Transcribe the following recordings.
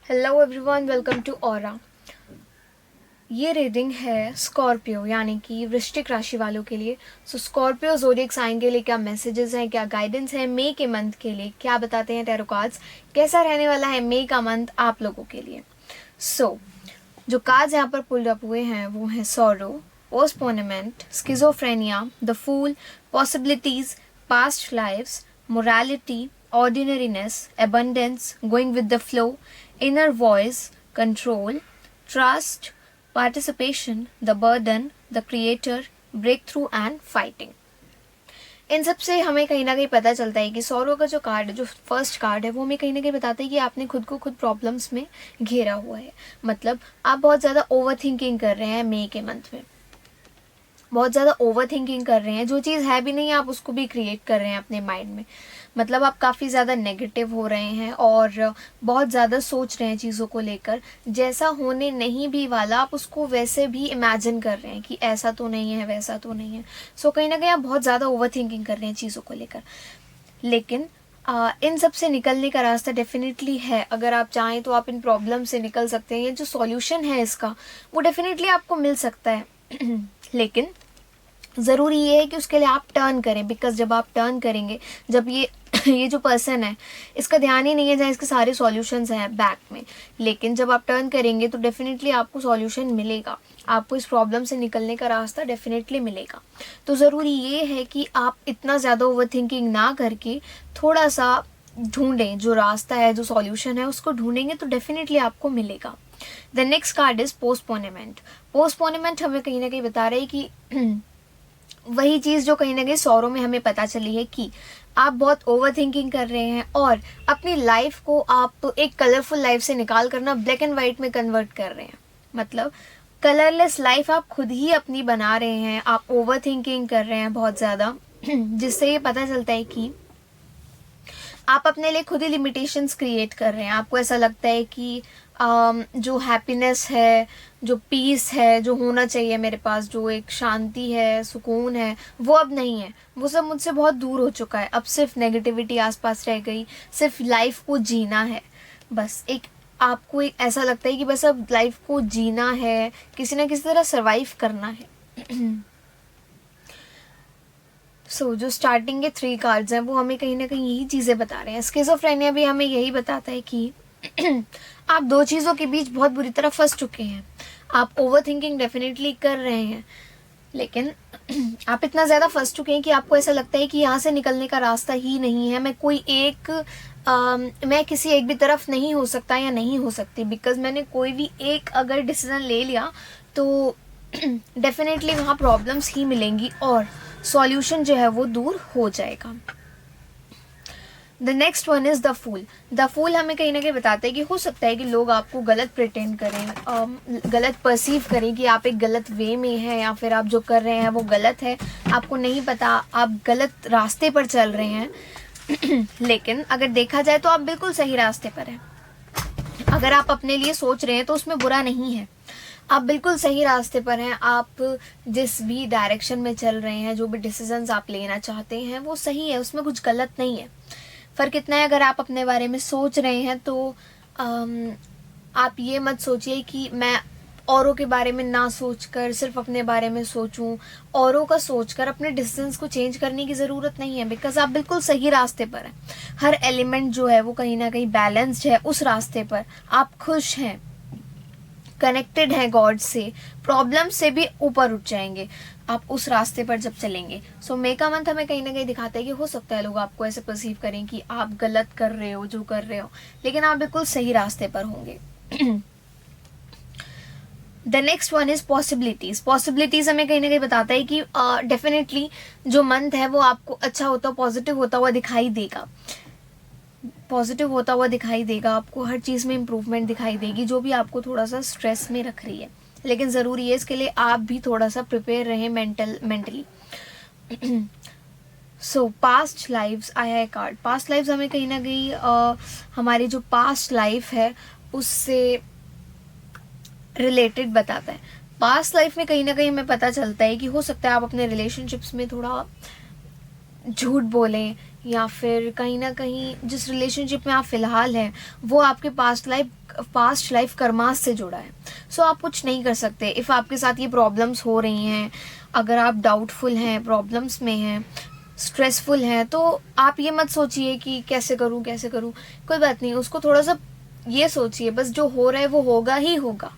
Hello everyone, welcome to Aura. ये reading है Scorpio यानी कि वृश्चिक राशि वालों के लिए। सो स्कॉर्पियो ज़ोडिएक साइन के लिए क्या मैसेजेस हैं, क्या गाइडेंस है मई के मंथ के लिए, क्या बताते हैं टैरो कार्ड्स, कैसा रहने वाला है मई का मंथ आप लोगों के लिए। जो कार्ड्स यहाँ पर पुल्ड अप हुए हैं वो हैं sorrow, postponement, schizophrenia, the fool, possibilities, past lives, morality, ordinariness, abundance, going with the flow, inner voice, control, trust, participation, the burden, the creator, breakthrough and fighting। इन सब से हमें कहीं ना कहीं पता चलता है कि सौरों का जो कार्ड है, जो फर्स्ट कार्ड है, वो हमें कहीं ना कहीं बताता है कि आपने खुद को खुद प्रॉब्लम्स में घेरा हुआ है। मतलब आप बहुत ज़्यादा ओवर थिंकिंग कर रहे हैं मई के मंथ में, बहुत ज़्यादा ओवर थिंकिंग कर रहे हैं, जो चीज़ है भी नहीं आप उसको भी क्रिएट कर रहे हैं अपने माइंड में। मतलब आप काफ़ी ज़्यादा नेगेटिव हो रहे हैं और बहुत ज़्यादा सोच रहे हैं चीज़ों को लेकर। जैसा होने नहीं भी वाला आप उसको वैसे भी इमेजिन कर रहे हैं कि ऐसा तो नहीं है, वैसा तो नहीं है। सो कहीं ना कहीं आप बहुत ज़्यादा ओवर थिंकिंग कर रहे हैं चीज़ों को लेकर। लेकिन इन सब से निकलने का रास्ता डेफिनेटली है। अगर आप चाहें तो आप इन प्रॉब्लम से निकल सकते हैं। जो सॉल्यूशन है इसका वो डेफिनेटली आपको मिल सकता है लेकिन ज़रूरी ये है कि उसके लिए आप टर्न करें। बिकॉज जब आप टर्न करेंगे, जब ये जो पर्सन है इसका ध्यान ही नहीं है जहाँ इसके सारे सॉल्यूशंस हैं बैक में, लेकिन जब आप टर्न करेंगे तो डेफिनेटली आपको सॉल्यूशन मिलेगा, आपको इस प्रॉब्लम से निकलने का रास्ता डेफिनेटली मिलेगा। तो ज़रूरी ये है कि आप इतना ज़्यादा ओवर थिंकिंग ना करके थोड़ा सा ढूंढें, जो रास्ता है, जो सॉल्यूशन है उसको ढूंढेंगे तो डेफिनेटली आपको मिलेगा। The next card is postponement. Postponement हमें कहीं ना कहीं बता रहे हैं कि वही चीज़ जो कहीं ना कहीं सौरों में हमें पता चली है कि आप बहुत ओवर थिंकिंग कर रहे हैं और अपनी लाइफ को आप एक कलरफुल लाइफ से निकाल कर ना ब्लैक एंड वाइट में कन्वर्ट कर रहे हैं। मतलब कलरलेस लाइफ आप खुद ही अपनी बना रहे हैं, आप ओवर थिंकिंग कर रहे हैं बहुत ज़्यादा जिससे ये पता चलता है कि आप अपने लिए खुद ही लिमिटेशंस क्रिएट कर रहे हैं। आपको ऐसा लगता है कि जो हैप्पीनेस है, जो पीस है, जो होना चाहिए मेरे पास, जो एक शांति है, सुकून है, वो अब नहीं है। वो सब मुझसे बहुत दूर हो चुका है। अब सिर्फ नेगेटिविटी आसपास रह गई, सिर्फ लाइफ को जीना है। बस आपको एक ऐसा लगता है कि बस अब लाइफ को जीना है, किसी ना किसी तरह सर्वाइव करना है जो स्टार्टिंग के 3 कार्ड्स हैं वो हमें कहीं ना कहीं यही चीज़ें बता रहे हैं। स्किज़ोफ्रेनिया भी हमें यही बताता है कि आप 2 चीज़ों के बीच बहुत बुरी तरह फंस चुके हैं। आप ओवर थिंकिंग डेफिनेटली कर रहे हैं, लेकिन आप इतना ज़्यादा फंस चुके हैं कि आपको ऐसा लगता है कि यहाँ से निकलने का रास्ता ही नहीं है। मैं किसी एक भी तरफ नहीं हो सकता या नहीं हो सकती। बिकॉज मैंने कोई भी एक अगर डिसीजन ले लिया तो डेफिनेटली वहाँ प्रॉब्लम्स ही मिलेंगी और सॉल्यूशन जो है वो दूर हो जाएगा। The next one is the fool. The fool हमें कहीं ना कहीं बताता है कि हो सकता है कि लोग आपको गलत प्रिटेंड करें, गलत परसीव करें कि आप एक गलत वे में हैं या फिर आप जो कर रहे हैं वो गलत है। आपको नहीं पता, आप गलत रास्ते पर चल रहे हैं लेकिन अगर देखा जाए तो आप बिल्कुल सही रास्ते पर हैं। अगर आप अपने लिए सोच रहे हैं तो उसमें बुरा नहीं है, आप बिल्कुल सही रास्ते पर हैं। आप जिस भी डायरेक्शन में चल रहे हैं, जो भी डिसीजंस आप लेना चाहते हैं वो सही है, उसमें कुछ गलत नहीं है। फ़र्क इतना है अगर आप अपने बारे में सोच रहे हैं तो आप ये मत सोचिए कि मैं औरों के बारे में ना सोचकर सिर्फ अपने बारे में सोचूं। औरों का सोचकर अपने डिसीजंस को चेंज करने की ज़रूरत नहीं है। बिकॉज आप बिल्कुल सही रास्ते पर हैं। हर एलिमेंट जो है वो कहीं ना कहीं बैलेंस्ड है उस रास्ते पर। आप खुश हैं, कनेक्टेड है गॉड से, प्रॉब्लम से भी ऊपर उठ जाएंगे आप उस रास्ते पर जब चलेंगे। मई का मंथ हमें कहीं ना कहीं दिखाता है कि हो सकता है लोग आपको ऐसे परसीव करें कि आप गलत कर रहे हो जो कर रहे हो, लेकिन आप बिल्कुल सही रास्ते पर होंगे। The next one is possibilities. Possibilities हमें कहीं ना कहीं बताता है कि डेफिनेटली जो मंथ है वो आपको अच्छा होता, पॉजिटिव होता हुआ दिखाई देगा। पॉजिटिव होता हुआ दिखाई देगा, आपको हर चीज़ में इम्प्रूवमेंट दिखाई देगी जो भी आपको थोड़ा सा स्ट्रेस में रख रही है। लेकिन ज़रूरी है इसके लिए आप भी थोड़ा सा प्रिपेयर रहें मेंटली। पास्ट लाइव्स आया है कार्ड। पास्ट लाइव्स हमें कहीं ना कहीं हमारी जो पास्ट लाइफ है उससे रिलेटेड बताता है। पास्ट लाइफ में कहीं ना कहीं हमें पता चलता है कि हो सकता है आप अपने रिलेशनशिप्स में थोड़ा झूठ बोलें या फिर कहीं ना कहीं जिस रिलेशनशिप में आप फ़िलहाल हैं वो आपके past life past life karmas से जुड़ा है। सो आप कुछ नहीं कर सकते। इफ़ आपके साथ ये प्रॉब्लम्स हो रही हैं, अगर आप डाउटफुल हैं, प्रॉब्लम्स में हैं, स्ट्रेसफुल हैं, तो आप ये मत सोचिए कि कैसे करूँ कैसे करूँ। कोई बात नहीं, उसको थोड़ा सा ये सोचिए, बस जो हो रहा है वो होगा ही होगा,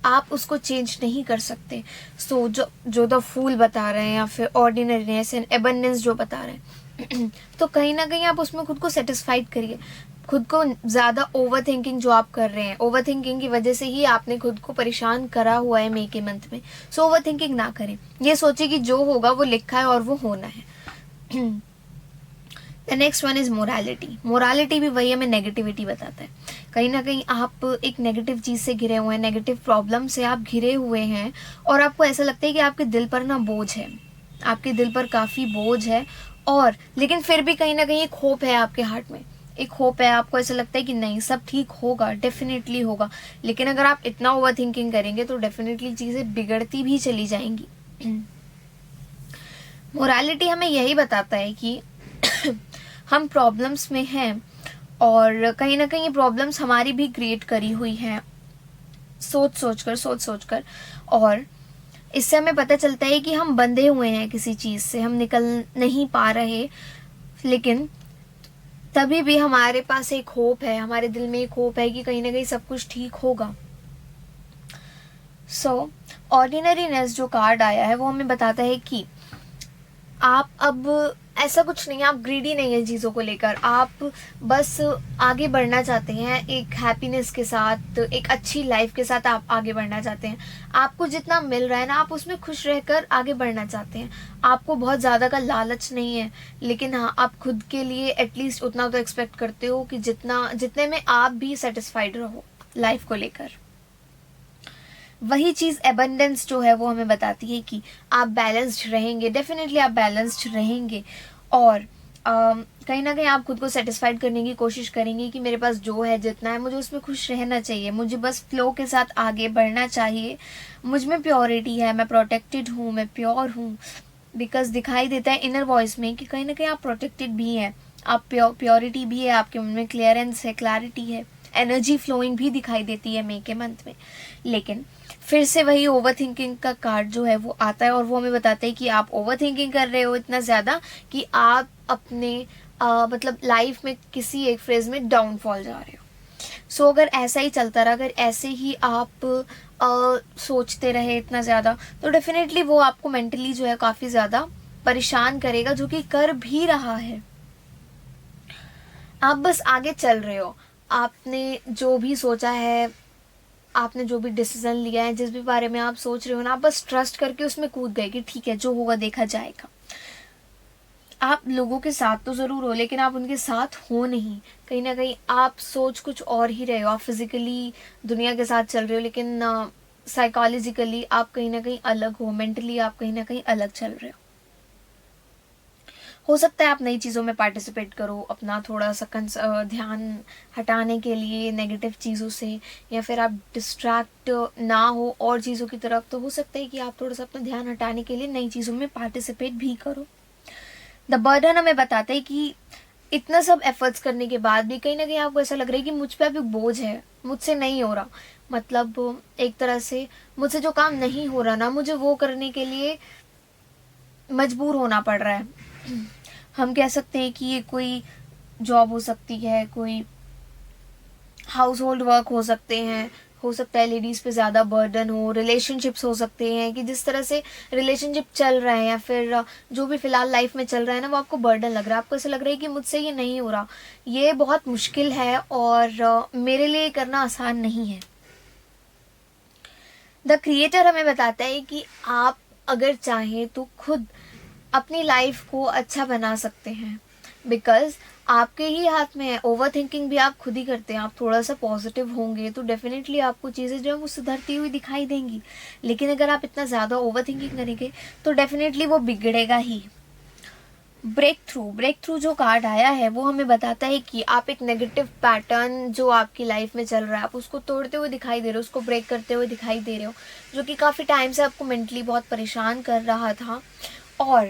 आप उसको चेंज नहीं कर सकते। सो जो द फूल बता रहे हैं या फिर ऑर्डिनरीनेस एंड एबंडेंस जो बता रहे हैं तो कहीं ना कहीं आप उसमें खुद को सेटिस्फाइड करिए। खुद को ज़्यादा ओवर थिंकिंग जो आप कर रहे हैं, ओवर थिंकिंग की वजह से ही आपने खुद को परेशान करा हुआ है मई के मंथ में। सो ओवर थिंकिंग ना करें, ये सोचिए कि जो होगा वो लिखा है और वो होना है। The next one is morality. Morality भी वही हमें नेगेटिविटी बताता है। कहीं ना कहीं आप एक नेगेटिव चीज़ से घिरे हुए हैं, नेगेटिव प्रॉब्लम से आप घिरे हुए हैं और आपको ऐसा लगता है कि आपके दिल पर ना बोझ है, आपके दिल पर काफ़ी बोझ है। और लेकिन फिर भी कहीं ना कहीं एक होप है आपके हार्ट में, एक होप है, आपको ऐसा लगता है कि नहीं सब ठीक होगा, डेफिनेटली होगा। लेकिन अगर आप इतना ओवर थिंकिंग करेंगे तो डेफिनेटली चीज़ें बिगड़ती भी चली जाएंगी। मोरालिटी हमें यही बताता है कि हम प्रॉब्लम्स में हैं और कहीं ना कहीं प्रॉब्लम्स हमारी भी क्रिएट करी हुई हैं, सोच सोच कर। और इससे हमें पता चलता है कि हम बंधे हुए हैं किसी चीज़ से, हम निकल नहीं पा रहे। लेकिन तभी भी हमारे पास एक होप है, हमारे दिल में एक होप है कि कहीं ना कहीं सब कुछ ठीक होगा। सो ऑर्डिनरीनेस जो कार्ड आया है वो हमें बताता है कि आप अब ऐसा कुछ नहीं है, आप ग्रीडी नहीं है चीज़ों को लेकर, आप बस आगे बढ़ना चाहते हैं एक हैप्पीनेस के साथ, एक अच्छी लाइफ के साथ आप आगे बढ़ना चाहते हैं। आपको जितना मिल रहा है ना, आप उसमें खुश रहकर आगे बढ़ना चाहते हैं। आपको बहुत ज़्यादा का लालच नहीं है, लेकिन हाँ आप खुद के लिए एटलीस्ट उतना तो एक्सपेक्ट करते हो कि जितने में आप भी सेटिस्फाइड रहो लाइफ को लेकर। वही चीज़ एबंडेंस जो है वो हमें बताती है कि आप बैलेंस्ड रहेंगे, डेफिनेटली आप बैलेंस्ड रहेंगे। और कहीं ना कहीं आप खुद को सेटिस्फाइड करने की कोशिश करेंगे कि मेरे पास जो है जितना है मुझे उसमें खुश रहना चाहिए, मुझे बस फ्लो के साथ आगे बढ़ना चाहिए। मुझ में प्योरिटी है, मैं प्रोटेक्टेड हूँ, मैं प्योर हूँ। बिकॉज दिखाई देता है इनर वॉइस में कि कहीं ना कहीं आप प्रोटेक्टेड भी हैं, आप प्योरिटी भी है, आपके मन में क्लियरेंस है, क्लैरिटी है, एनर्जी फ्लोइंग भी दिखाई देती है मई के मंथ में। लेकिन फिर से वही ओवर थिंकिंग का कार्ड जो है वो आता है और वो हमें बताता है कि आप ओवर थिंकिंग कर रहे हो इतना ज़्यादा कि आप अपने मतलब लाइफ में किसी एक फेज में डाउनफॉल जा रहे हो। सो अगर ऐसा ही चलता रहा, अगर ऐसे ही आप सोचते रहे इतना ज़्यादा, तो डेफिनेटली वो आपको मेंटली जो है काफ़ी ज़्यादा परेशान करेगा, जो कि कर भी रहा है। आप बस आगे चल रहे हो, आपने जो भी सोचा है, आपने जो भी डिसीजन लिया है, जिस भी बारे में आप सोच रहे हो ना, आप बस ट्रस्ट करके उसमें कूद गए कि ठीक है जो होगा देखा जाएगा। आप लोगों के साथ तो ज़रूर हो, लेकिन आप उनके साथ हो नहीं। कहीं ना कहीं आप सोच कुछ और ही रहे हो, आप फिजिकली दुनिया के साथ चल रहे हो, लेकिन साइकोलॉजिकली आप कहीं ना कहीं अलग हो, मेंटली आप कहीं ना कहीं अलग चल रहे हो सकता है आप नई चीज़ों में पार्टिसिपेट करो अपना थोड़ा सा ध्यान हटाने के लिए नेगेटिव चीज़ों से, या फिर आप डिस्ट्रैक्ट ना हो और चीज़ों की तरफ, तो हो सकता है कि आप थोड़ा सा अपना ध्यान हटाने के लिए नई चीज़ों में पार्टिसिपेट भी करो। द बर्डन हमें बताता है कि इतना सब एफर्ट्स करने के बाद भी कहीं ना कहीं आपको ऐसा लग रहा है कि मुझ पे अभी बोझ है, मुझसे नहीं हो रहा। मतलब एक तरह से मुझसे जो काम नहीं हो रहा ना, मुझे वो करने के लिए मजबूर होना पड़ रहा है। हम कह सकते हैं कि ये कोई जॉब हो सकती है, कोई हाउस होल्ड वर्क हो सकते हैं, हो सकता है लेडीज़ पे ज़्यादा बर्डन हो, रिलेशनशिप्स हो सकते हैं कि जिस तरह से रिलेशनशिप चल रहा है या फिर जो भी फ़िलहाल लाइफ में चल रहा है ना, वो आपको बर्डन लग रहा है। आपको ऐसा लग रहा है कि मुझसे ये नहीं हो रहा, ये बहुत मुश्किल है और मेरे लिए करना आसान नहीं है। द क्रिएटर हमें बताता है कि आप अगर चाहें तो खुद अपनी लाइफ को अच्छा बना सकते हैं, बिकॉज आपके ही हाथ में है। ओवर थिंकिंग भी आप खुद ही करते हैं। आप थोड़ा सा पॉजिटिव होंगे तो डेफिनेटली आपको चीज़ें जो है वो सुधरती हुई दिखाई देंगी, लेकिन अगर आप इतना ज़्यादा ओवर थिंकिंग करेंगे तो डेफिनेटली वो बिगड़ेगा ही। ब्रेक थ्रू जो कार्ड आया है वो हमें बताता है कि आप एक नेगेटिव पैटर्न जो आपकी लाइफ में चल रहा है, आप उसको तोड़ते हुए दिखाई दे रहे हो, उसको ब्रेक करते हुए दिखाई दे रहे हो, जो कि काफ़ी टाइम से आपको मेंटली बहुत परेशान कर रहा था। और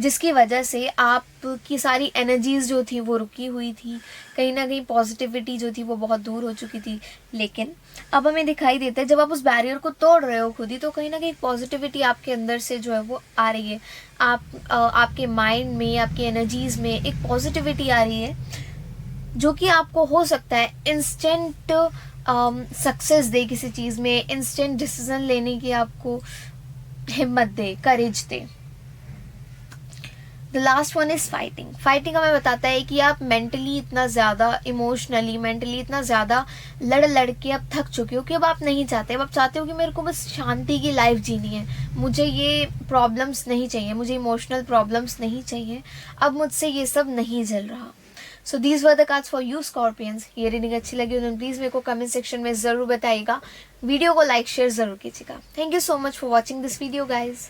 जिसकी वजह से आपकी सारी एनर्जीज़ जो थी वो रुकी हुई थी, कहीं ना कहीं पॉजिटिविटी जो थी वो बहुत दूर हो चुकी थी। लेकिन अब हमें दिखाई देता है जब आप उस बैरियर को तोड़ रहे हो खुद ही, तो कहीं ना कहीं पॉजिटिविटी आपके अंदर से जो है वो आ रही है। आपके माइंड में, आपकी एनर्जीज़ में एक पॉजिटिविटी आ रही है, जो कि आपको हो सकता है इंस्टेंट सक्सेस दे किसी चीज़ में, इंस्टेंट डिसीजन लेने की आपको हिम्मत दे, करेज दे। The last one is fighting. Fighting हमें बताता है कि आप मेंटली इतना ज़्यादा, इमोशनली मेंटली इतना ज़्यादा लड़ के अब थक चुके हो कि अब आप नहीं चाहते। अब आप चाहते हो कि मेरे को बस शांति की लाइफ जीनी है, मुझे ये प्रॉब्लम्स नहीं चाहिए, मुझे इमोशनल प्रॉब्लम्स नहीं चाहिए, अब मुझसे ये सब नहीं झल रहा। So these were the cards for you Scorpions. ये रीडिंग अच्छी लगी हो तो प्लीज़ मेरे को कमेंट सेक्शन में ज़रूर बताइएगा। वीडियो को लाइक शेयर ज़रूर कीजिएगा। Thank you so much for watching this video guys.